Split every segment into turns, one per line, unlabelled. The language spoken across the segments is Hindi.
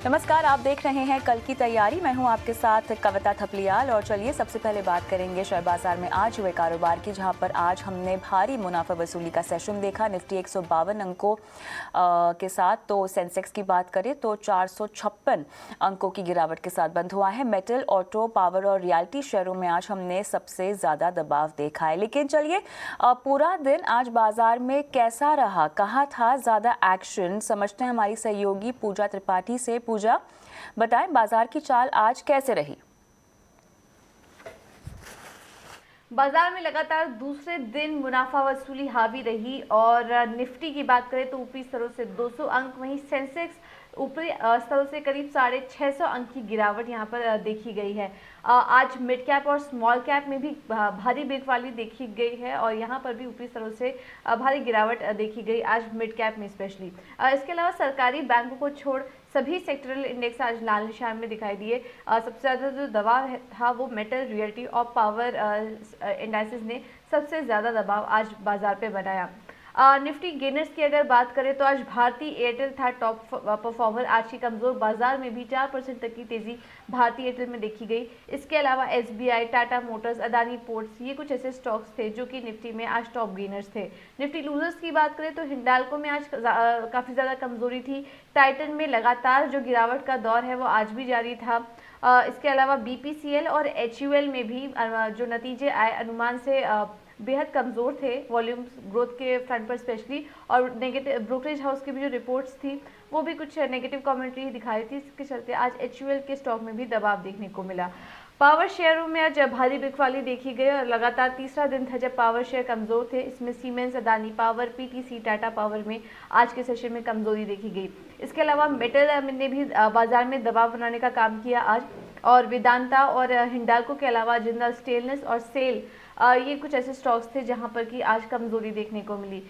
नमस्कार, आप देख रहे हैं कल की तैयारी। मैं हूं आपके साथ कविता थपलियाल और चलिए सबसे पहले बात करेंगे शेयर बाजार में आज हुए कारोबार की, जहां पर आज हमने भारी मुनाफा वसूली का सेशन देखा। निफ्टी 152 अंकों के साथ, तो सेंसेक्स की बात करें तो 456 अंकों की गिरावट के साथ बंद हुआ है। मेटल, ऑटो, पावर और रियल्टी शेयरों में आज हमने सबसे ज़्यादा दबाव देखा है। लेकिन चलिए पूरा दिन आज बाजार में कैसा रहा, कहाँ था ज़्यादा एक्शन, समझते हैं हमारी सहयोगी पूजा त्रिपाठी से। पूजा, बताएं बाजार की चाल आज कैसे रही?
बाजार में लगातार दूसरे दिन मुनाफा वसूली हावी रही और निफ्टी की बात करें तो ऊपरी स्तरों से 200 अंक, वहीं सेंसेक्स ऊपरी स्तरों से करीब 650 अंक की गिरावट यहां पर देखी गई है। आज मिड कैप और स्मॉल कैप में भी भारी बिकवाली देखी गई है और यहां पर भी ऊपरी स्तरों से भारी गिरावट देखी गई आज मिड कैप में स्पेशली। इसके अलावा सरकारी बैंकों को छोड़ सभी सेक्टरल इंडेक्स आज लाल निशान में दिखाई दिए। सबसे ज़्यादा जो दबाव था वो मेटल, रियल्टी और पावर इंडाइसेस ने सबसे ज़्यादा दबाव आज बाजार पे बनाया। निफ्टी गेनर्स की अगर बात करें तो आज भारती एयरटेल था टॉप परफॉर्मर। आज की कमजोर बाजार में भी 4% तक की तेजी भारती एयरटेल में देखी गई। इसके अलावा SBI, Tata Motors, Adani ports, ये कुछ ऐसे स्टॉक्स थे जो कि निफ्टी में आज टॉप गेनर्स थे। निफ्टी लूजर्स की बात करें तो हिंडाल्को में आज काफ़ी ज़्यादा कमजोरी थी। टाइटन में लगातार जो गिरावट का दौर है वो आज भी जारी था। इसके अलावा बीपीसीएल और एचयूएल में भी जो नतीजे आए अनुमान से बेहद कमज़ोर थे, वॉल्यूम ग्रोथ के फ्रंट पर स्पेशली, और नेगेटिव ब्रोकरेज हाउस की भी जो रिपोर्ट्स थी वो भी कुछ नेगेटिव कमेंट्री दिखाई थी। इसके चलते आज एचयूएल के स्टॉक में भी दबाव देखने को मिला। पावर शेयरों में आज भारी बिकवाली देखी गई और लगातार तीसरा दिन था जब पावर शेयर कमजोर थे। इसमें siemens, Adani power, PTC, Tata power में आज के सेशन में कमजोरी देखी गई। इसके अलावा मेटल ने भी बाजार में दबाव बनाने का काम किया आज, और वेदांता और हिंडाल्को के अलावा जिंदल स्टेनलेस और सेल, ये कुछ ऐसे स्टॉक्स थे जहां पर कि आज कमजोरी देखने को मिली।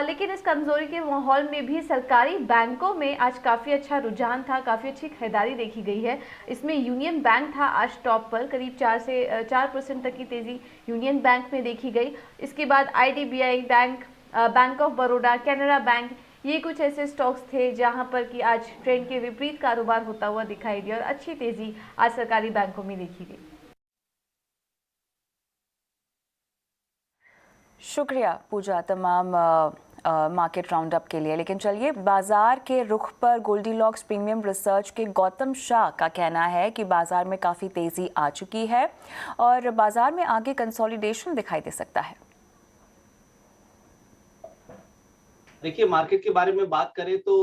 लेकिन इस कमजोरी के माहौल में भी सरकारी बैंकों में आज काफ़ी अच्छा रुझान था, काफ़ी अच्छी खरीदारी देखी गई है। इसमें यूनियन बैंक था आज टॉप पर, करीब 4% तक की तेज़ी यूनियन बैंक में देखी गई। इसके बाद IDBI bank, bank of Baroda, Canara bank, ये कुछ ऐसे स्टॉक्स थे जहां पर कि आज ट्रेंड के विपरीत कारोबार होता हुआ दिखाई दिया और अच्छी तेज़ी आज सरकारी बैंकों में देखी गई।
शुक्रिया पूजा तमाम मार्केट राउंड अप के लिए। लेकिन चलिए बाजार के रुख पर गोल्डीलॉक्स प्रीमियम रिसर्च के गौतम शाह का कहना है कि बाजार में काफ़ी तेज़ी आ चुकी है और बाजार में आगे कंसोलिडेशन दिखाई दे सकता है।
देखिए, मार्केट के बारे में बात करें तो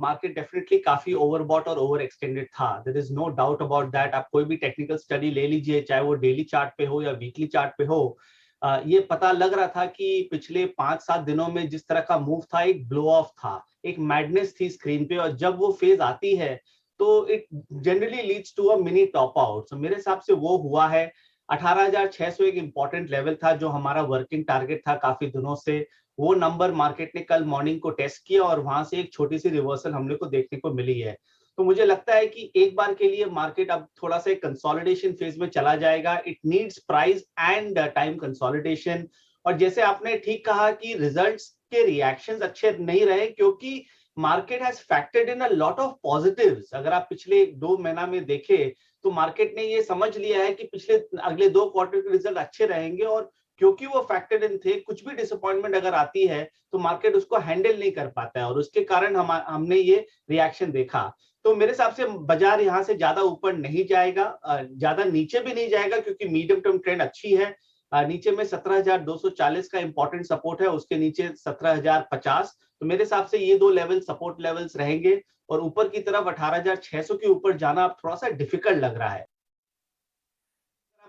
मार्केट डेफिनेटली काफी ओवरबॉट और ओवर एक्सटेंडेड था। There is no doubt about that. आप कोई भी टेक्निकल स्टडी ले लीजिए, चाहे वो डेली चार्ट पे हो या वीकली चार्ट पे हो, ये पता लग रहा था कि पिछले 5-7 दिनों में जिस तरह का मूव था, एक ब्लो ऑफ था, एक मैडनेस थी स्क्रीन पे, और जब वो फेज आती है तो it generally leads to a mini top out. मेरे हिसाब से वो हुआ है। 18,600 एक इंपॉर्टेंट लेवल था जो हमारा वर्किंग टारगेट था काफी दिनों से। वो नंबर मार्केट ने कल मॉर्निंग को टेस्ट किया और वहां से एक छोटी सी रिवर्सल हमने को देखने को मिली है। तो मुझे लगता है कि एक बार के लिए मार्केट अब थोड़ा सा कंसोलिडेशन फेज में चला जाएगा। It needs price and time consolidation. और जैसे आपने ठीक कहा कि रिजल्ट्स के रिएक्शंस अच्छे नहीं रहे, क्योंकि market has factored in a lot of positives. अगर आप पिछले 2 महीना में देखें तो मार्केट ने ये समझ लिया है कि पिछले अगले 2 क्वार्टर के रिजल्ट अच्छे रहेंगे, और क्योंकि वो फैक्टर्ड इन थे, कुछ भी डिसअपॉइंटमेंट अगर आती है तो मार्केट उसको हैंडल नहीं कर पाता है, और उसके कारण हमने ये रिएक्शन देखा। तो मेरे हिसाब से बाजार यहाँ से ज्यादा ऊपर नहीं जाएगा, ज्यादा नीचे भी नहीं जाएगा, क्योंकि मीडियम टर्म ट्रेंड अच्छी है। नीचे में 17,240 का इंपॉर्टेंट सपोर्ट है, उसके नीचे 17,050। तो मेरे हिसाब से ये 2 लेवल सपोर्ट लेवल्स रहेंगे, और ऊपर की तरफ 18,600 के ऊपर जाना अब थोड़ा सा डिफिकल्ट लग रहा है।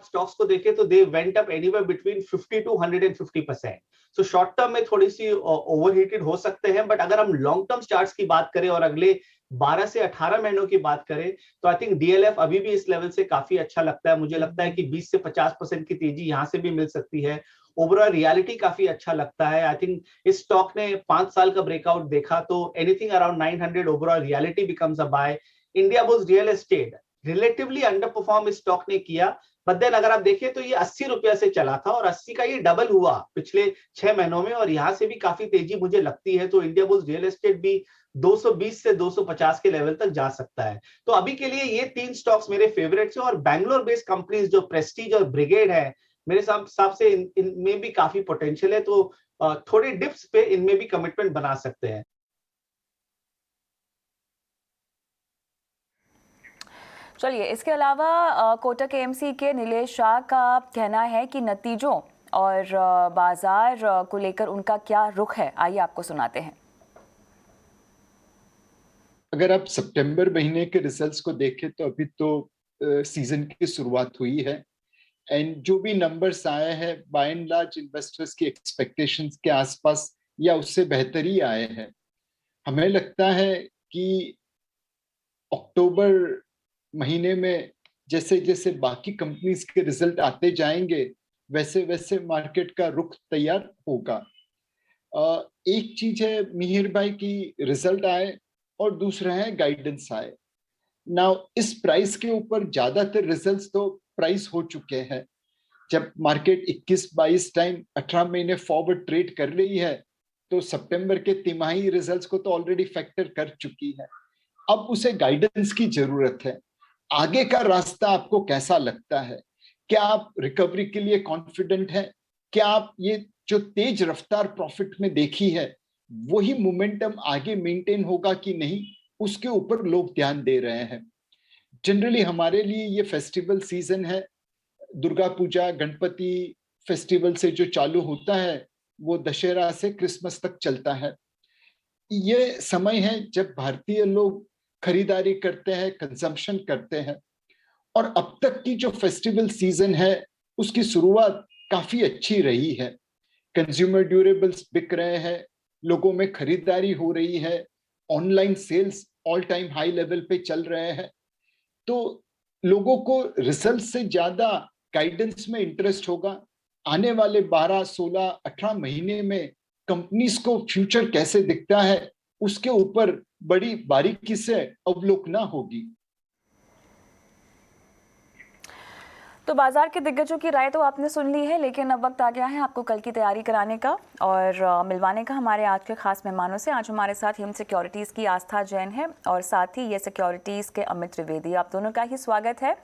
स्टॉक्स को देखें तो they went up anywhere between 50 to 150%। So short term में थोड़ी सी ओवरहीटेड हो सकते हैं, बट अगर हम लॉन्ग टर्म चार्ट्स की बात करें और अगले 12 से 18 महीनों की बात करें तो आई थिंक डीएलएफ अभी भी इस लेवल से काफी अच्छा लगता है। मुझे लगता है कि 20 से 50% की तेजी यहां से भी मिल सकती है। ओवरऑल रियलिटी काफी अच्छा लगता है। आई थिंक इस स्टॉक ने 5 साल का ब्रेकआउट देखा, तो anything around 900 overall realty becomes a buy. Indiabulls real estate relatively underperform इस स्टॉक ने किया, बट देन अगर आप देखें तो ये 80 रुपया से चला था और 80 का ये डबल हुआ पिछले 6 महीनों में, और यहां से भी काफी तेजी मुझे लगती है। तो इंडियाबुल्स रियल एस्टेट भी 220 से 250 के लेवल तक जा सकता है। तो अभी के लिए ये 3 स्टॉक्स मेरे फेवरेट्स हैं, और बैंगलोर बेस्ड कंपनीज जो प्रेस्टीज और ब्रिगेड है, मेरे हिसाब से इनमें भी काफी पोटेंशियल है। तो थोड़े डिप्स पे इनमें भी कमिटमेंट बना सकते हैं।
चलिए, इसके अलावा कोटक एएमसी के नीलेश शाह का कहना है कि नतीजों और बाजार को लेकर उनका क्या रुख है, आइए आपको सुनाते हैं।
अगर आप सितंबर महीने के रिजल्ट्स को देखें तो अभी तो सीजन की शुरुआत हुई है, एंड जो भी नंबर्स आए हैं बाय एंड लार्ज इन्वेस्टर्स की एक्सपेक्टेशंस के आसपास या उससे बेहतर ही आए हैं। हमें लगता है कि अक्टूबर महीने में जैसे जैसे बाकी कंपनीज के रिजल्ट आते जाएंगे वैसे वैसे मार्केट का रुख तैयार होगा। एक चीज है मिहिर भाई की रिजल्ट आए, और दूसरा है गाइडेंस आए। नाउ इस प्राइस के ऊपर ज्यादातर रिजल्ट्स तो प्राइस हो चुके हैं। जब मार्केट 21-22 टाइम 18 महीने फॉरवर्ड ट्रेड कर रही है तो सितंबर के तिमाही रिजल्ट्स को तो ऑलरेडी फैक्टर कर चुकी है। अब उसे गाइडेंस की जरूरत है। आगे का रास्ता आपको कैसा लगता है? क्या आप रिकवरी के लिए कॉन्फिडेंट हैं? क्या आप ये जो तेज रफ्तार प्रॉफिट में देखी है वही मोमेंटम आगे मेंटेन होगा कि नहीं, उसके ऊपर लोग ध्यान दे रहे हैं। जनरली हमारे लिए ये फेस्टिवल सीजन है, दुर्गा पूजा गणपति फेस्टिवल से जो चालू होता है वो दशहरा से क्रिसमस तक चलता है। ये समय है जब भारतीय लोग खरीदारी करते हैं, कंजम्पशन करते हैं, और अब तक की जो फेस्टिवल सीजन है उसकी शुरुआत काफी अच्छी रही है। कंज्यूमर ड्यूरेबल्स बिक रहे हैं, लोगों में खरीदारी हो रही है, online sales all time high level पे चल रहे हैं। तो लोगों को रिजल्ट से ज्यादा गाइडेंस में इंटरेस्ट होगा। आने वाले 12, 16, 18 महीने में कंपनीज को फ्यूचर कैसे दिखता है उसके ऊपर बड़ी बारीकी से अवलोकना होगी।
तो बाजार के दिग्गजों की राय तो आपने सुन ली है, लेकिन अब वक्त आ गया है आपको कल की तैयारी कराने का और मिलवाने का हमारे आज के खास मेहमानों से। आज हमारे साथ हिम सिक्योरिटीज़ की आस्था जैन है और साथ ही ये सिक्योरिटीज़ के अमित त्रिवेदी। आप दोनों का ही स्वागत है।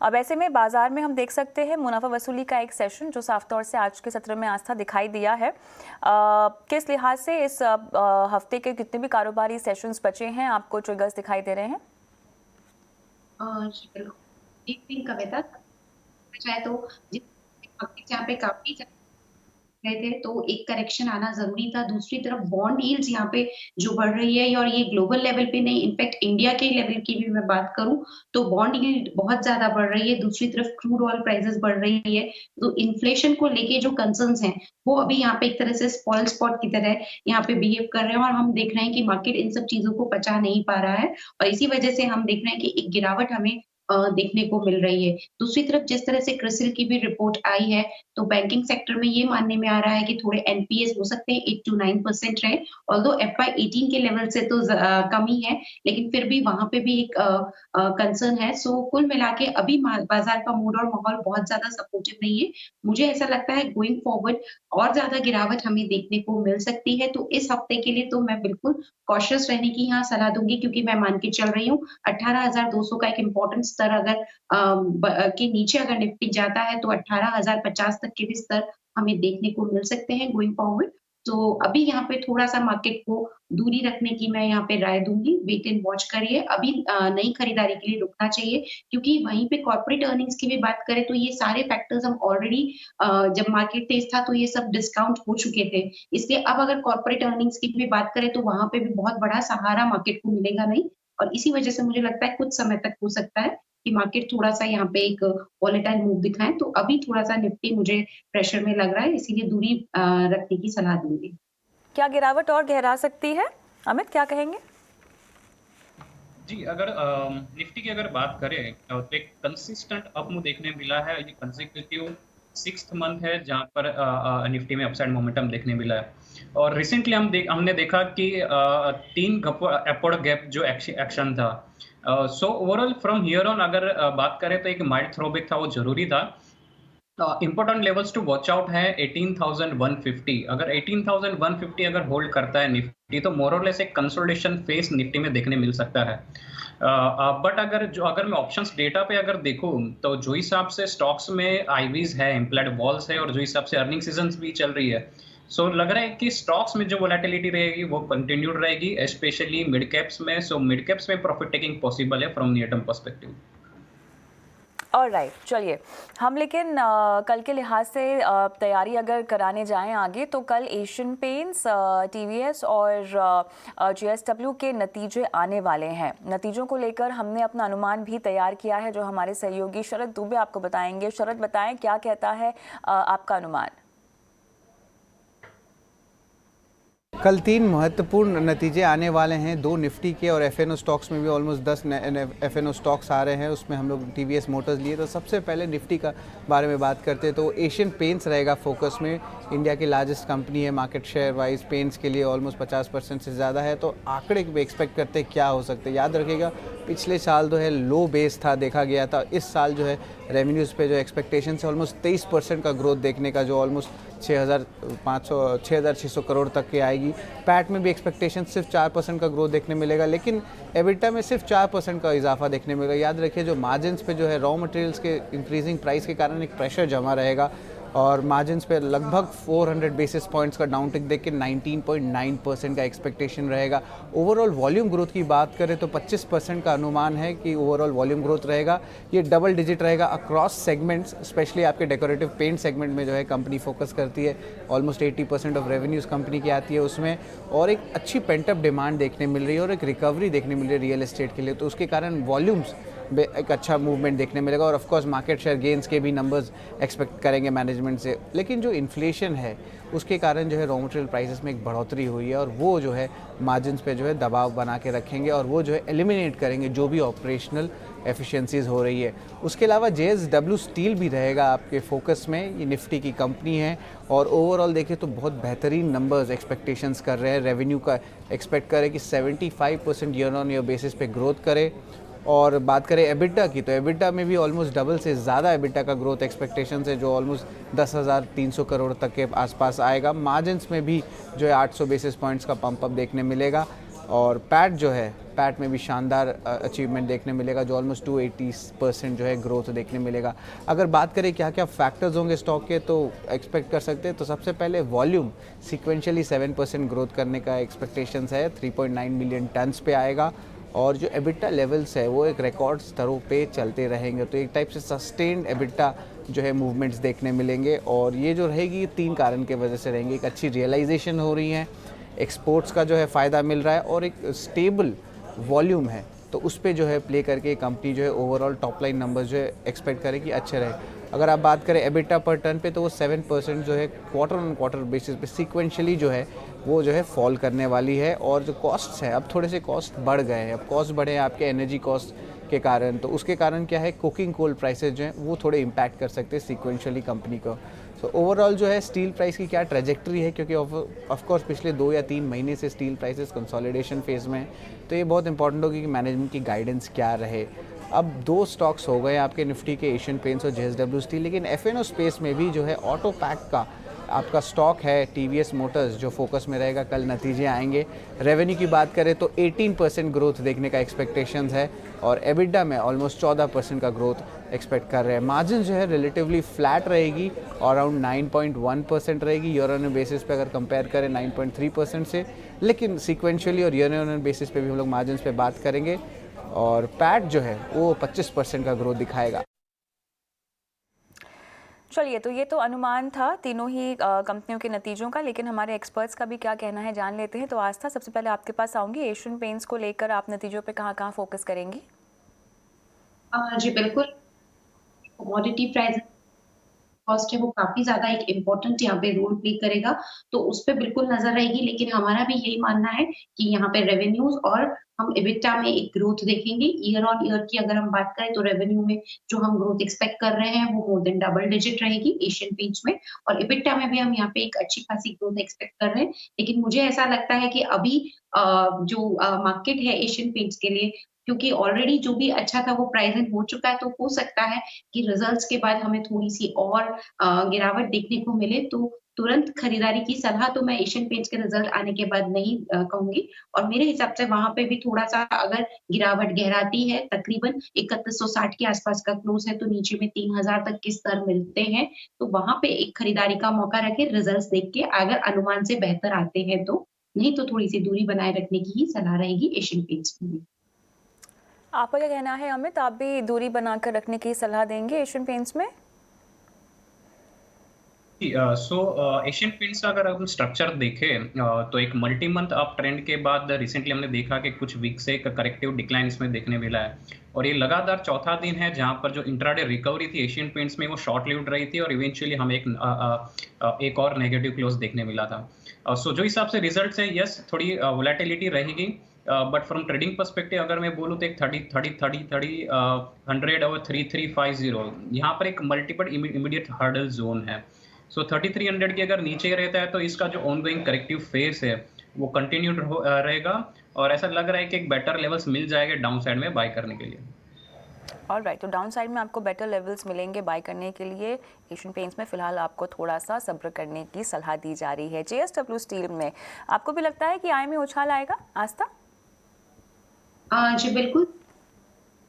अब ऐसे में बाजार में हम देख सकते हैं मुनाफा वसूली का एक सेशन जो साफ तौर से आज के सत्र में आस्था दिखाई दिया है। किस लिहाज से इस हफ्ते के कितने भी कारोबारी सेशंस बचे हैं, आपको ट्रिगर्स दिखाई दे रहे हैं?
कविता चाहे तो यहाँ पे काफी गए थे तो एक करेक्शन आना जरूरी था। दूसरी तरफ बॉन्ड यील्ड्स यहाँ पे जो बढ़ रही है, और ये ग्लोबल लेवल पे नहीं, इनफैक्ट इंडिया के लेवल की भी मैं बात करूं तो बॉन्ड यील्ड बहुत ज्यादा बढ़ रही है। दूसरी तरफ क्रूड ऑयल प्राइसेस बढ़ रही है, तो इन्फ्लेशन को लेके जो कंसर्न्स हैं वो अभी यहाँ पे एक तरह से स्पॉइल स्पॉट की तरह यहाँ पे बिहेव कर रहे हैं, और हम देख रहे हैं कि मार्केट इन सब चीजों को पचा नहीं पा रहा है, और इसी वजह से हम देख रहे हैं कि एक गिरावट हमें देखने को मिल रही है। दूसरी तरफ जिस तरह से क्रिसिल की भी रिपोर्ट आई है तो बैंकिंग सेक्टर में ये मानने में आ रहा है कि थोड़े एनपीएस हो सकते हैं 8 to 9% रहे, ऑल्दो FY18 के लेवल से तो कम ही है, लेकिन फिर भी वहां पे भी एक कंसर्न है। सो कुल मिला के अभी बाजार का मूड और माहौल बहुत ज्यादा सपोर्टिव नहीं है। मुझे ऐसा लगता है गोइंग फॉरवर्ड और ज्यादा गिरावट हमें देखने को मिल सकती है। तो इस हफ्ते के लिए तो मैं बिल्कुल कॉशियस रहने की यहाँ सलाह दूंगी, क्योंकि मैं मान के चल रही हूँ 18,200 का एक इम्पोर्टेंट स्तर अगर के नीचे अगर निफ्टी जाता है तो 18,050 तक के भी स्तर हमें देखने को मिल सकते हैं गोइंग फॉरवर्ड। तो अभी यहाँ पे थोड़ा सा मार्केट को दूरी रखने की मैं यहाँ पे राय दूंगी, वेट एंड वॉच करिए। अभी नई खरीदारी के लिए रुकना चाहिए, क्योंकि वहीं पे कॉर्पोरेट अर्निंग्स की भी बात करें तो ये सारे फैक्टर्स हम ऑलरेडी जब मार्केट तेज था तो ये सब डिस्काउंट हो चुके थे। इसलिए अब अगर कॉर्पोरेट अर्निंग्स की भी बात करें तो वहां पे भी बहुत बड़ा सहारा मार्केट को मिलेगा नहीं, और इसी वजह से मुझे लगता है कुछ समय तक हो सकता है कि मार्केट थोड़ा सा यहाँ पे एक वॉलेटाइल मूव दिखाए। तो अभी थोड़ा सा निफ्टी मुझे प्रेशर में लग रहा है, इसीलिए दूरी रखने की सलाह दूंगी। क्या
गिरावट और गहरा सकती है, अमित क्या कहेंगे?
जी, अगर निफ्टी की अगर बात करें तो एक कंसिस्टेंट अप मूव देखने मिला है। ये कंसेक्यूटिव 6th मंथ है जहां पर निफ्टी में अपसाइड मोमेंटम देखने मिला है, और रिसेंटली हमने देखा कि 3 अपवर्ड गैप जो एक्शन था। So overall from here on अगर बात करें तो एक माइल्ड थ्रोबैक था, वो जरूरी था। Important levels to watch out है 18,150। अगर 18,150 अगर होल्ड करता है निफ्टी तो मोर और लेस एक कंसोलिडेशन फेस निफ्टी में देखने मिल सकता है। बट अगर मैं ऑप्शंस डेटा पे अगर देखूं तो जो हिसाब से स्टॉक्स में आईवीज है, इम्प्लाइड वॉल्स है और जो हिसाब से अर्निंग सीजन भी चल रही है, सो लग रहा है कि स्टॉक्स में जो वोलेटिलिटी रहेगी वो कंटिन्यूड रहेगी, स्पेशली मिड कैप्स में। सो मिड कैप्स में प्रॉफिट टेकिंग पॉसिबल है from near term perspective.
Alright, चलिए हम लेकिन कल के लिहाज से तैयारी अगर कराने जाएं आगे तो कल एशियन पेंट्स, टीवीएस और जेएसडब्ल्यू के नतीजे आने वाले हैं। नतीजों को लेकर हमने अपना अनुमान भी तैयार किया है जो हमारे सहयोगी शरद दुबे आपको बताएंगे। शरद, बताएं क्या कहता है आपका अनुमान?
कल 3 महत्वपूर्ण नतीजे आने वाले हैं, 2 निफ्टी के और एफएनओ स्टॉक्स में भी ऑलमोस्ट 10 एफएनओ स्टॉक्स आ रहे हैं। उसमें हम लोग टीवीएस मोटर्स लिए। तो सबसे पहले निफ्टी का बारे में बात करते हैं तो एशियन पेंट्स रहेगा फोकस में। इंडिया की लार्जेस्ट कंपनी है, मार्केट शेयर वाइज पेंट्स के लिए ऑलमोस्ट 50% से ज़्यादा है। तो आंकड़े भी एक्सपेक्ट करते हैं क्या हो सकते हैं। याद रखिएगा पिछले साल जो है लो बेस था, देखा गया था। इस साल जो है रेवेन्यूज़ पे जो एक्सपेक्टेशन है ऑलमोस्ट 23% का ग्रोथ देखने का, जो ऑलमोस्ट 6,600 करोड़ तक की आएगी। पैट में भी एक्सपेक्टेशन सिर्फ 4% का ग्रोथ देखने मिलेगा, लेकिन एबिटा में सिर्फ 4% का इजाफा देखने मिलेगा। याद रखिए जो मार्जिन्स पे जो है रॉ मटेरियल्स के इंक्रीजिंग प्राइस के कारण एक प्रेशर जमा रहेगा और मार्जिन्स पे लगभग 400 बेसिस पॉइंट्स का डाउनटिक देख के 19.9% का एक्सपेक्टेशन रहेगा। ओवरऑल वॉल्यूम ग्रोथ की बात करें तो 25% का अनुमान है कि ओवरऑल वॉल्यूम ग्रोथ रहेगा। ये डबल डिजिट रहेगा अक्रॉस सेगमेंट्स, स्पेशली आपके डेकोरेटिव पेंट सेगमेंट में जो है कंपनी फोकस करती है। ऑलमोस्ट 80% ऑफ रेवेन्यूज़ कंपनी की आती है उसमें, और एक अच्छी पेंटअप डिमांड देखने मिल रही है और एक रिकवरी देखने मिल रही है रियल एस्टेट के लिए। तो उसके कारण वॉल्यूम्स एक अच्छा मूवमेंट देखने मिलेगा और of course market share gains के भी नंबर्स एक्सपेक्ट करेंगे मैनेजमेंट से। लेकिन जो इन्फ्लेशन है उसके कारण जो है रॉ मटेरियल प्राइसेस में एक बढ़ोतरी हुई है और वो जो है मार्जिन्स पे जो है दबाव बना के रखेंगे और वो जो है एलिमिनेट करेंगे जो भी ऑपरेशनल एफिशिएंसीज हो रही है। उसके अलावा जेएसडब्ल्यू स्टील भी रहेगा आपके फोकस में। ये निफ्टी की कंपनी है और ओवरऑल देखें तो बहुत बेहतरीन नंबर्स एक्सपेक्टेशंस कर रहे हैं। रेवेन्यू का एक्सपेक्ट करें कि 75% ईयर ऑन ईयर बेसिस पे ग्रोथ करे। और बात करें एबिटा की तो एबिटा में भी ऑलमोस्ट डबल से ज़्यादा एबिटा का ग्रोथ एक्सपेक्टेशन है, जो ऑलमोस्ट 10,300 करोड़ तक के आसपास आएगा। मार्जिन्स में भी जो है 800 बेसिस पॉइंट्स का पंप अप देखने मिलेगा और पैट जो है पैट में भी शानदार अचीवमेंट देखने मिलेगा, जो ऑलमोस्ट 280% जो है ग्रोथ देखने मिलेगा। अगर बात करें क्या क्या फैक्टर्स होंगे स्टॉक के तो एक्सपेक्ट कर सकते हैं, तो सबसे पहले वॉल्यूम सिक्वेंशियली 7% ग्रोथ करने का एक्सपेक्टेशन है, 3.9 मिलियन टन्स पे आएगा। और जो एबिटा लेवल्स है वो एक रिकॉर्ड स्तरों पे चलते रहेंगे, तो एक टाइप से सस्टेन्ड एबिटा जो है मूवमेंट्स देखने मिलेंगे। और ये जो रहेगी 3 कारण के वजह से रहेंगी। एक अच्छी रियलाइजेशन हो रही है, एक्सपोर्ट्स का जो है फ़ायदा मिल रहा है और एक स्टेबल वॉल्यूम है, तो उस पर जो है प्ले करके कंपनी जो है ओवरऑल टॉप लाइन नंबर जो है एक्सपेक्ट करे कि अच्छे रहे। अगर आप बात करें एबिटा पर टन पे तो वो 7% जो है क्वार्टर ऑन क्वार्टर बेसिस पे सीक्वेंशली जो है वो जो है फॉल करने वाली है। और जो कॉस्ट्स हैं अब थोड़े से कॉस्ट बढ़ गए हैं, अब कॉस्ट बढ़े हैं आपके एनर्जी कॉस्ट के कारण, तो उसके कारण क्या है कुकिंग कोल प्राइसेज जो हैं वो थोड़े इम्पैक्ट कर सकते हैं सीक्वेंशली कंपनी को। तो ओवरऑल जो है स्टील प्राइस की क्या ट्रेजेक्टरी है, क्योंकि ऑफ कोर्स पिछले 2 या 3 महीने से स्टील प्राइसेस कंसोलिडेशन फेज में है, तो ये बहुत इंपॉर्टेंट होगी कि मैनेजमेंट की गाइडेंस क्या रहे। अब 2 स्टॉक्स हो गए आपके निफ्टी के, एशियन पेंट्स और जेएसडब्ल्यू स्टील, लेकिन एफएनओ स्पेस में भी जो है ऑटो पैक का आपका स्टॉक है टीवीएस मोटर्स जो फोकस में रहेगा। कल नतीजे आएंगे। रेवेन्यू की बात करें तो 18% ग्रोथ देखने का एक्सपेक्टेशंस है और एबिटा में ऑलमोस्ट 14% का ग्रोथ एक्सपेक्ट कर रहे हैं। मार्जिन जो है रिलेटिवली फ्लैट रहेगी और अराउंड 9.1% रहेगी ईयर ऑन ईयर बेसिस पे अगर कंपेयर करें 9.3% से, लेकिन सीक्वेंशियली और ईयर ऑन ईयर बेसिस पे भी हम लोग मार्जिन पे बात करेंगे। और पैट जो है वो 25% का ग्रोथ दिखाएगा।
चलिए, तो ये तो अनुमान था तीनों ही कंपनियों के नतीजों का, लेकिन हमारे एक्सपर्ट्स का भी क्या कहना है जान लेते हैं। तो आस्था, सबसे पहले आपके पास आऊंगी। एशियन पेंट्स को लेकर आप नतीजों पे कहाँ फोकस करेंगी?
जी बिल्कुल, कमोडिटी प्राइस कॉस्ट है वो काफी ज्यादा एक इम्पोर्टेंट यहाँ पे रोल प्ले करेगा, तो उस पे बिल्कुल नजर रहेगी। लेकिन हमारा भी यही मानना है कि यहाँ पे रेवेन्यूज और हम एबिटा में एक ग्रोथ देखेंगे। ईयर ऑन ईयर की अगर हम बात करें तो रेवेन्यू में जो हम ग्रोथ एक्सपेक्ट कर रहे हैं वो मोर देन डबल डिजिट रहेगी एशियन पेंट्स में, और एबिटा में भी हम यहाँ पे एक अच्छी खासी ग्रोथ एक्सपेक्ट कर रहे हैं। लेकिन मुझे ऐसा लगता है कि अभी जो मार्केट है एशियन पेंट्स के लिए, क्योंकि ऑलरेडी जो भी अच्छा था वो प्राइस इन हो चुका है, तो हो सकता है कि रिजल्ट्स के बाद हमें थोड़ी-सी और गिरावट देखने को मिले, तो तुरंत खरीदारी की सलाह तो मैं एशियन पेंट्स के रिजल्ट आने के बाद नहीं कहूँगी। और मेरे हिसाब से वहाँ पे भी थोड़ा-सा अगर गिरावट गहराती है, तकरीबन 3160 के आसपास का क्लोज़ है, तो नीचे में 3000 तक के स्तर मिलते हैं, तो वहाँ पे एक खरीदारी का मौका रखें, रिजल्ट्स देख के अगर अनुमान से बेहतर आते हैं तो, नहीं तो थोड़ी-सी दूरी बनाए रखने की ही सलाह रहेगी एशियन पेंट्स में भी।
आपका क्या कहना है अमित, आप भी दूरी बनाकर रखने की सलाह देंगे एशियन पेंट्स में?
सो एशियन पेंट्स का अगर हम स्ट्रक्चर देखें तो एक मल्टी मंथ अप ट्रेंड के बाद रिसेंटली हमने देखा कि कुछ वीक से एक करेक्टिव डिक्लाइन इसमें देखने मिला है, और ये लगातार चौथा दिन है जहां पर जो इंट्राडे रिकवरी थी एशियन पेंट्स में वो शॉर्ट लिव्ड रही थी और इवेंचुअली हमें एक और नेगेटिव क्लोज देखने मिला था। सो जो हिसाब से रिजल्ट्स है, यस थोड़ी वोलेटिलिटी रहेगी, बट फ्रॉम ट्रेडिंग पर्सपेक्टिव अगर मैं बोलूँ तो एक 100 और 3350 यहाँ पर एक मल्टीपल इमीडिएट हर्डल जोन है। सो 3300 के अगर नीचे रहता है तो इसका जो ऑनगोइंग करेक्टिव फेस है वो कंटिन्यूड रहेगा, और ऐसा लग रहा है कि एक बेटर लेवल्स मिल जाएगा डाउन साइड में बाय करने के लिए।
ऑलराइट, तो डाउन साइड में आपको बेटर लेवल्स मिलेंगे बाय करने के लिए। एशियन पेंट्स में फिलहाल आपको थोड़ा सा सब्र करने की सलाह दी जा रही है। जेएसडब्ल्यू स्टील में आपको भी लगता है कि आय में उछाल आएगा आस्था?
जी बिल्कुल,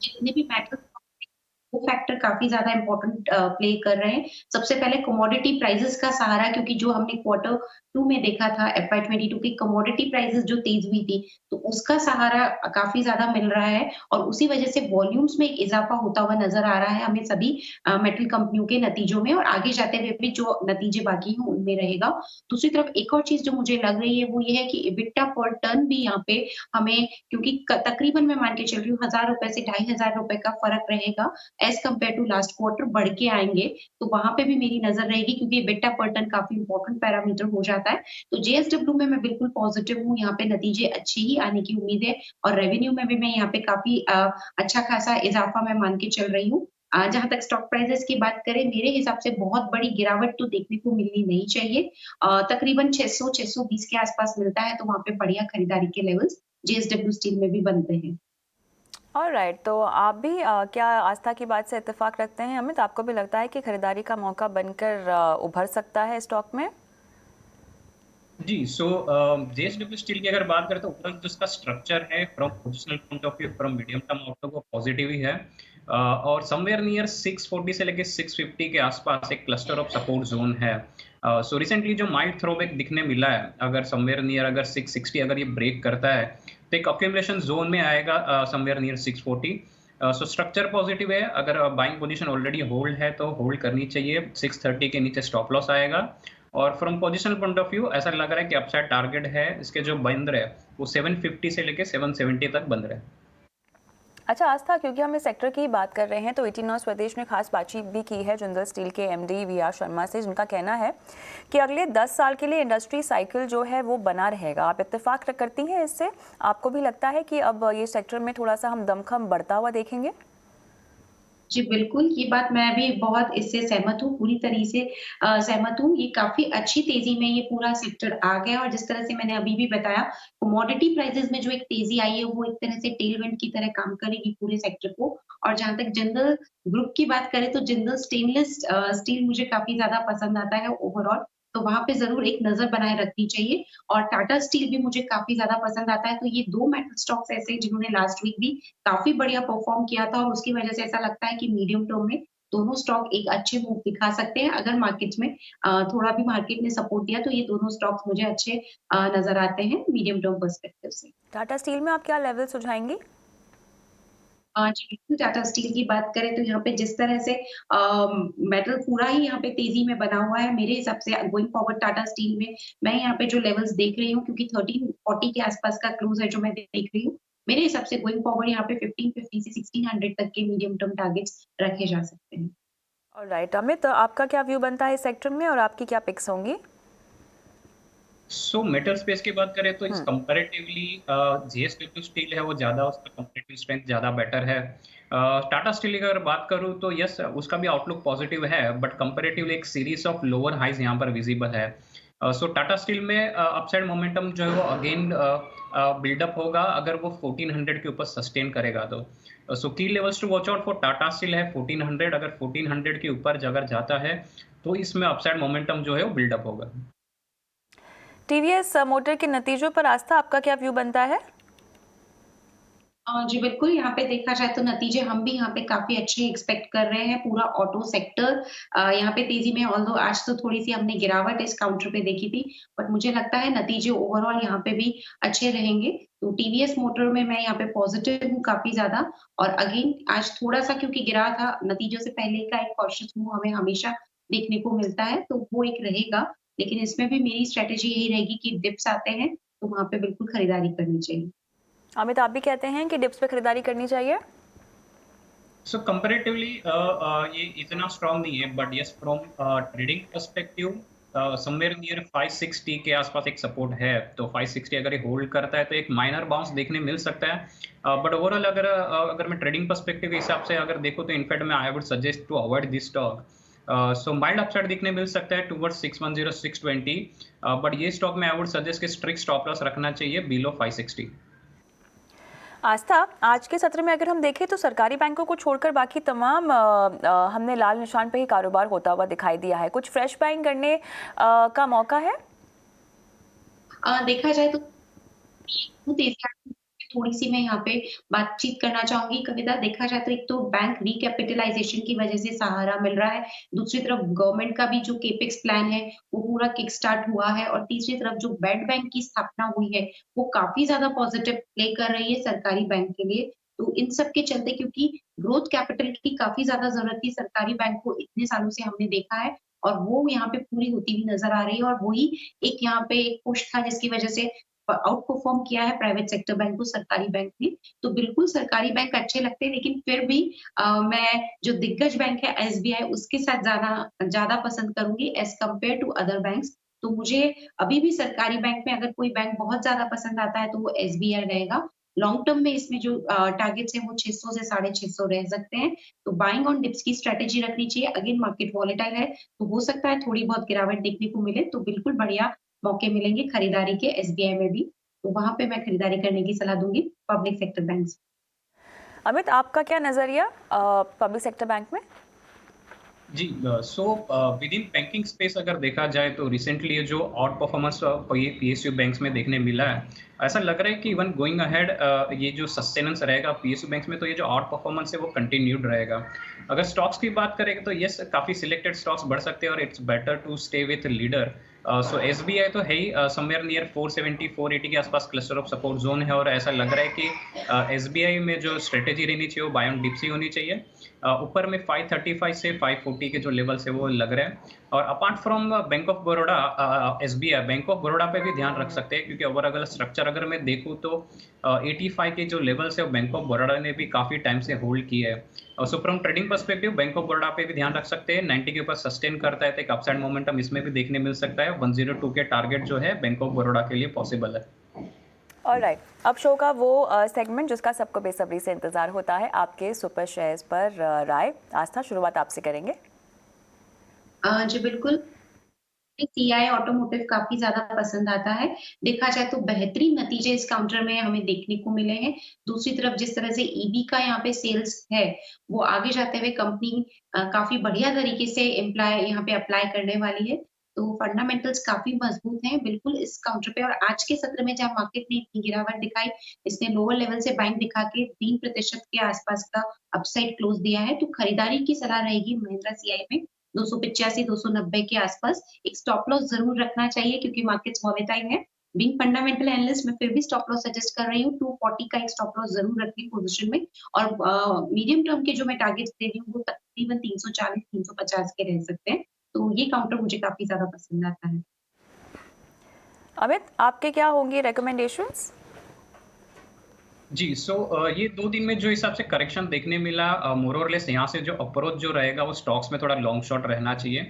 जितने भी मेटल्स वो फैक्टर काफ़ी ज़्यादा इम्पोर्टेंट प्ले कर रहे हैं। सबसे पहले कमोडिटी प्राइसेज़ का सहारा, क्योंकि जो हमने क्वार्टर 2 में देखा था FY 22 की कमोडिटी प्राइसेज़ जो तेज़ हुई थी, तो उसका सहारा काफ़ी ज़्यादा मिल रहा है और उसी वजह से वॉल्यूम्स में एक इज़ाफ़ा होता हुआ नज़र आ रहा है हमें सभी मेटल कंपनियों के नतीजों में, और आगे जाते हुए भी जो नतीजे बाकी हैं उनमें रहेगा। दूसरी तरफ एक और चीज़ जो मुझे लग रही है वो ये है कि एबिटा पर टन भी यहाँ पे हमें, क्योंकि तकरीबन मैं मान के चल रही हूँ ₹1000 से ₹2500 का फ़र्क रहेगा as compared to last quarter बढ़ के आएँगे, तो वहाँ पे भी मेरी नज़र रहेगी, क्योंकि एबिटा पर टन काफ़ी इम्पोर्टेंट पैरामीटर हो जाता है। तो जेएसडब्ल्यू में मैं बिल्कुल पॉज़िटिव हूँ, यहाँ पे नतीजे अच्छे ही आने की उम्मीद है और रेवेन्यू में भी मैं यहाँ पे काफ़ी अच्छा खासा इज़ाफ़ा मैं मान के चल रही हूँ। जहाँ तक स्टॉक प्राइसेज़ की बात करें, मेरे हिसाब से बहुत बड़ी गिरावट तो देखने को मिलनी नहीं चाहिए। तकरीबन 600-620 के आस-पास मिलता है, तो वहाँ पे बढ़िया खरीदारी के लेवल्स जेएसडब्ल्यू स्टील में भी बनते हैं।
ऑलराइट, तो आप भी क्या आस्था की बात से इत्तेफाक रखते हैं अमित? आपको भी लगता है कि खरीदारी का मौका बनकर उभर सकता है स्टॉक में?
जी, सो जेएसडब्ल्यू स्टील की अगर बात करें तो ओवरऑल जो उसका स्ट्रक्चर है from positional point of view, from medium term outlook वो पॉजिटिव ही है, और समवेयर नियर 640 से लेके 650 के आसपास एक क्लस्टर ऑफ सपोर्ट जोन है। सो रिसेंटली जो माइल्ड थ्रोबैक दिखने मिला है, अगर समवेयर नियर अगर 660 अगर ये ब्रेक करता है तो एक अक्यूमुलेशन जोन में आएगा somewhere near 640। So structure positive है, अगर बाइंग पोजीशन ऑलरेडी होल्ड है तो होल्ड करनी चाहिए, 630 के नीचे स्टॉप लॉस आएगा, और from positional point of view ऐसा लग रहा है कि अपसाइड टारगेट है इसके जो बंद रहे वो 750 से लेके 770 तक बंद रहे।
अच्छा आस्था, क्योंकि हम इस सेक्टर की बात कर रहे हैं तो 18 स्वदेश ने खास बातचीत भी की है जिंदल स्टील के एमडी वीआर शर्मा से, जिनका कहना है कि अगले 10 साल के लिए इंडस्ट्री साइकिल जो है वो बना रहेगा। आप इत्तेफाक करती हैं इससे? आपको भी लगता है कि अब ये सेक्टर में थोड़ा सा हम दमखम बढ़ता हुआ देखेंगे?
जी, बिल्कुल, ये बात मैं भी बहुत इससे सहमत हूँ, पूरी तरह से सहमत हूँ। ये काफ़ी अच्छी तेज़ी में ये पूरा सेक्टर आ गया और जिस तरह से मैंने अभी भी बताया, कमोडिटी प्राइसेज़ में जो एक तेज़ी आई है, वो एक तरह से टेलविंड की तरह काम करेगी पूरे सेक्टर को। और जहाँ तक जिंदल ग्रुप की बात करें, तो जिंदल स्टेनलेस स्टील मुझे काफ़ी ज़्यादा पसंद आता है ओवरऑल, तो वहाँ पे ज़रूर एक नज़र बनाए रखनी चाहिए। और टाटा स्टील भी मुझे काफ़ी ज़्यादा पसंद आता है, तो ये 2 मेटल स्टॉक्स ऐसे हैं जिन्होंने लास्ट वीक भी काफ़ी बढ़िया परफ़ॉर्म किया था और उसकी वजह से ऐसा लगता है कि मीडियम टर्म में दोनों स्टॉक एक अच्छे मूव दिखा सकते हैं। अगर मार्केट्स में थोड़ा भी मार्केट ने सपोर्ट दिया, तो ये दोनों स्टॉक्स मुझे अच्छे नज़र आते हैं मीडियम टर्म पर्सपेक्टिव से।
टाटा स्टील में आप क्या लेवल सुझाएंगी?
जी, बिल्कुल, टाटा स्टील की बात करें तो यहाँ पे जिस तरह से मेटल पूरा ही यहाँ पे तेज़ी में बना हुआ है, मेरे हिसाब से गोइंग फॉरवर्ड टाटा स्टील में मैं यहाँ पे जो लेवल्स देख रही हूँ, क्योंकि 1340 के आसपास का क्लोज़ है जो मैं देख रही हूँ। मेरे हिसाब से गोइंग फॉरवर्ड यहाँ पे 1550 से 1600 तक के मीडियम टर्म टारगेट्स रखे जा सकते हैं।
ऑलराइट अमित, आपका क्या व्यू बनता है इस सेक्टर में और आपकी क्या पिक्स होंगी?
सो मेटल स्पेस की बात करें तो इस कंपैरेटिवली जेएसडब्ल्यू स्टील है वो ज़्यादा, उसका कंपैरेटिव स्ट्रेंथ ज़्यादा बेटर है। टाटा स्टील की अगर बात करूँ तो यस उसका भी आउटलुक पॉजिटिव है, बट कंपैरेटिवली एक सीरीज ऑफ लोअर हाइज यहाँ पर विजिबल है। सो टाटा स्टील में अपसाइड मोमेंटम जो है वो अगेन बिल्डअप होगा अगर वो 1400 के ऊपर सस्टेन करेगा तो सो की levels to watch out for Tata Steel है 1400। अगर 1400 के ऊपर अगर जाता है तो इसमें अपसाइड मोमेंटम जो है वो बिल्डअप होगा।
टीवीएस मोटर के नतीजों पर आस्था, आपका क्या व्यू बनता है?
जी बिल्कुल, यहाँ पे देखा जाए तो नतीजे हम भी यहाँ पे काफ़ी अच्छे एक्सपेक्ट कर रहे हैं। पूरा ऑटो सेक्टर यहाँ पे तेज़ी में, ऑल्दो आज तो थोड़ी-सी हमने गिरावट इस काउंटर पे देखी थी, बट मुझे लगता है नतीजे ओवरऑल यहाँ पे भी अच्छे रहेंगे। तो टीवीएस मोटर में मैं यहाँ पे पॉज़िटिव हूँ काफ़ी ज़्यादा, और अगेन आज थोड़ा-सा क्योंकि गिरा था, नतीजों से पहले का एक कॉशियस मूव हमें हमेशा देखने को मिलता है, तो वो एक रहेगा। लेकिन इसमें भी मेरी स्ट्रैटेजी यही रहेगी कि डिप्स आते हैं, तो वहाँ पे बिल्कुल खरीदारी करनी चाहिए।
अमित, आप भी कहते हैं कि डिप्स पे खरीदारी करनी चाहिए?
सो कंपैरेटिवली ये इतना स्ट्रांग नहीं है, but yes from trading perspective somewhere near 560 के आसपास एक सपोर्ट है। तो 560 अगर ये होल्ड करता है तो एक माइनर बाउंस देखने मिल सकता है। बट ओवरऑल अगर मैं ट्रेडिंग पर्सपेक्टिव के हिसाब से अगर देखूँ तो इनफैक्ट मैं I would suggest to avoid this stock. So mild upside दिखने मिल सकता है टुवर्ड्स 610 620, बट ये स्टॉक में आई वुड सजेस्ट कि स्ट्रिक्ट स्टॉप लॉस रखना चाहिए बिलो 560।
आस्था, आज के सत्र में अगर हम देखें तो सरकारी बैंकों को छोड़कर बाकी तमाम हमने लाल निशान पे ही कारोबार होता हुआ दिखाई दिया है। कुछ फ्रेश बाइंग करने का मौका है?
देखा जाए तो तेजी थोड़ी-सी मैं यहाँ पे बातचीत करना चाहूँगी कविता। देखा जाए तो एक तो बैंक रिकैपिटलाइज़ेशन की वजह से सहारा मिल रहा है, दूसरी तरफ गवर्नमेंट का भी जो केपेक्स प्लान है, वो पूरा किक स्टार्ट हुआ है, और तीसरी तरफ जो बेड बैंक की स्थापना हुई है, वो काफ़ी ज़्यादा पॉज़िटिव प्ले कर रही है सरकारी बैंक के लिए। तो इन सब के चलते, क्योंकि ग्रोथ कैपिटल की काफ़ी ज़्यादा ज़रूरत थी सरकारी बैंक को, इतने सालों से हमने देखा है, और वो यहाँ पे पूरी होती हुई नज़र आ रही है, और वही एक यहाँ पे एक पुश था जिसकी वजह से आउट परफॉर्म किया है प्राइवेट सेक्टर बैंक को सरकारी बैंक ने। तो बिल्कुल सरकारी बैंक अच्छे लगते हैं, लेकिन फिर भी मैं जो दिग्गज बैंक है एसबीआई, उसके साथ ज़्यादा पसंद करूँगी as compared to other banks. तो मुझे अभी भी सरकारी बैंक में अगर कोई बैंक बहुत ज़्यादा पसंद आता है तो वो एसबीआई रहेगा। लॉन्ग टर्म में इसमें जो टारगेट्स हैं वो 600 से 650 रह सकते हैं। तो बाइंग ऑन डिप्स की स्ट्रैटेजी रखनी चाहिए। अगेन मार्केट वॉलेटाइल है, तो हो सकता है थोड़ी बहुत गिरावट देखने को मिले, तो बिल्कुल बढ़िया मौके मिलेंगे खरीदारी के एसबीआई में भी। तो वहाँ पे मैं खरीदारी करने की सलाह दूँगी पब्लिक सेक्टर बैंक से।
अमित, आपका क्या नजरिया पब्लिक सेक्टर बैंक में?
जी, so within banking space अगर देखा जाए तो रिसेंटली ये जो आउट परफॉर्मेंस पीएसयू बैंक्स में देखने मिला है, ऐसा लग रहा है कि इवन गोइंग अहेड ये जो सस्टेनेंस रहेगा पीएसयू बैंक्स में, तो ये जो आउट परफॉर्मेंस है वो कंटिन्यूड रहेगा। अगर स्टॉक्स की बात करें तो यस, काफ़ी सिलेक्टेड स्टॉक्स बढ़ सकते हैं और it's better to stay with leader. So SBI तो है ही समवेयर नियर 470 480 के आसपास क्लस्टर ऑफ सपोर्ट जोन है, और ऐसा लग रहा है कि एसबीआई में जो स्ट्रेटेजी रहनी चाहिए वो बाय ऑन डिप्स ही होनी चाहिए। ऊपर में 535 से 540 के जो लेवल्स है वो लग रहे हैं। और apart from bank of Baroda, SBI, bank of Baroda पे भी ध्यान रख सकते हैं, क्योंकि ओवरऑल स्ट्रक्चर अगर मैं देखूँ तो 85 के जो लेवल्स है वो बैंक ऑफ बड़ौदा ने भी काफ़ी टाइम से होल्ड किए है। So from trading perspective bank of Baroda पे भी ध्यान रख सकते हैं। 90 के ऊपर सस्टेन करता है तो एक अपसाइड मोमेंटम इसमें भी देखने मिल सकता है। 102 के टारगेट जो है बैंक ऑफ बड़ौदा के लिए पॉसिबल है।
ऑलराइट, अब शो का वो सेगमेंट जिसका सबको बेसब्री से इंतजार होता है, आपके सुपर शेयर्स पर राय। आस्था, शुरुआत आपसे करेंगे।
जी बिल्कुल, सीआई ऑटोमोटिव काफ़ी ज़्यादा पसंद आता है। देखा जाए तो बेहतरीन नतीजे इस काउंटर में हमें देखने को मिले हैं। दूसरी तरफ जिस तरह से ईवी का यहाँ पे सेल्स है, वो आगे जाते हुए कंपनी काफ़ी बढ़िया तरीके से यहाँ पे अप्लाई करने वाली है। तो फंडामेंटल्स काफ़ी मजबूत हैं बिल्कुल इस काउंटर पे, और आज के सत्र में जहाँ मार्केट ने इतनी गिरावट दिखाई, इसने लोअर लेवल से बाइंग दिखा के 3% के आसपास का अपसाइड क्लोज दिया है। तो खरीदारी की सलाह रहेगी महिंद्रा सीआई में 285 290 के आसपास। एक स्टॉप लॉस जरूर रखना चाहिए क्योंकि मार्केट्स वॉलेटाइल है। बीइंग फंडामेंटल एनालिस्ट मैं फिर भी स्टॉप लॉस सजेस्ट कर रही हूँ। 240 का एक स्टॉप लॉस जरूर रखें पोजीशन में, और मीडियम टर्म के जो मैं टारगेट्स दे रही हूँ वो तकरीबन 340 350 के रह सकते हैं। तो ये काउंटर मुझे काफी ज्यादा पसंद आता है।
अमित, आपके क्या होंगे रिकमेंडेशंस?
जी, सो ये 2 दिन में जो हिसाब से करेक्शन देखने मिला, मोर और लेस यहाँ से जो अप्रोच जो रहेगा वो स्टॉक्स में थोड़ा लॉन्ग शॉट रहना चाहिए।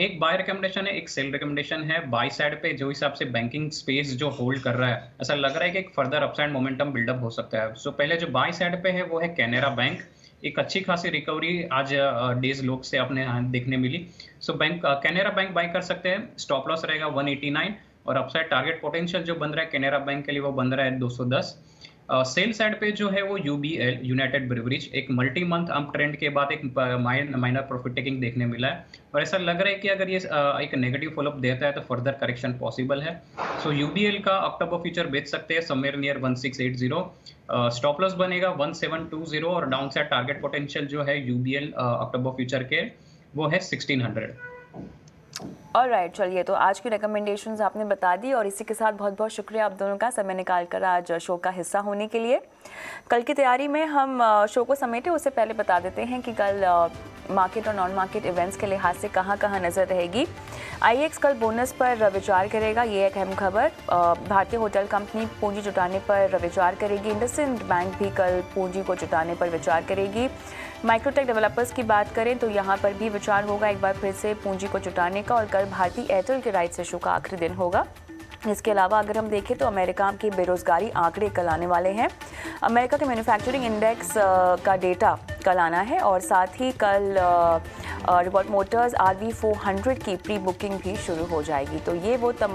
एक बाय रिकमेंडेशन है, एक सेल रिकमेंडेशन है। बाय साइड पे जो हिसाब से बैंकिंग स्पेस जो होल्ड कर रहा है, ऐसा लग रहा है कि एक फर्दर अपसाइड मोमेंटम बिल्डअप हो सकता है। सो पहले जो बाय साइड पे है वो है कैनरा बैंक। एक अच्छी खासी रिकवरी आज डेज लोग से अपने यहाँ देखने मिली। So bank Canara bank buy कर सकते हैं, स्टॉप लॉस रहेगा 189 और अपसाइड टारगेट पोटेंशियल जो बन रहा है कैनरा बैंक के लिए वो बन रहा है 210। सेल साइड पे जो है वो यूबीएल यूनाइटेड ब्रिवरीज एक मल्टी मंथ अप ट्रेंड के बाद एक माइनर प्रॉफिट टेकिंग देखने मिला है और ऐसा लग रहा है कि अगर ये एक नेगेटिव फॉलोअप देता है तो फर्दर करेक्शन पॉसिबल है। सो यूबीएल का अक्टूबर फ्यूचर बेच सकते हैं समवेयर नियर 1680। स्टॉप लॉस बनेगा 1720 और डाउन साइड टारगेट पोटेंशियल जो है यूबीएल अक्टूबर फ्यूचर के वो है 1600।
ऑलराइट, चलिए तो आज की रिकमेंडेशंस आपने बता दी और इसी के साथ बहुत बहुत शुक्रिया आप दोनों का समय निकाल कर आज शो का हिस्सा होने के लिए। कल की तैयारी में हम शो को समेटे उससे पहले बता देते हैं कि कल मार्केट और नॉन मार्केट इवेंट्स के लिहाज से कहाँ कहाँ नज़र रहेगी। आईएक्स कल बोनस पर विचार करेगा, ये एक अहम खबर। भारतीय होटल कंपनी पूंजी जुटाने पर विचार करेगी। इंडसइंड बैंक भी कल पूंजी को जुटाने पर विचार करेगी। माइक्रोटेक डेवलपर्स की बात करें तो यहाँ पर भी विचार होगा एक बार फिर से पूंजी को जुटाने का और कल भारतीय एयरटेल के राइट्स इशू का आखिरी दिन होगा। इसके अलावा अगर हम देखें तो अमेरिका के बेरोजगारी आंकड़े कल आने वाले हैं। अमेरिका के मैन्युफैक्चरिंग इंडेक्स का डेटा कल आना है और साथ ही कल रिपोर्ट मोटर्स RV400 की प्री बुकिंग भी शुरू हो जाएगी। तो ये वो तमाम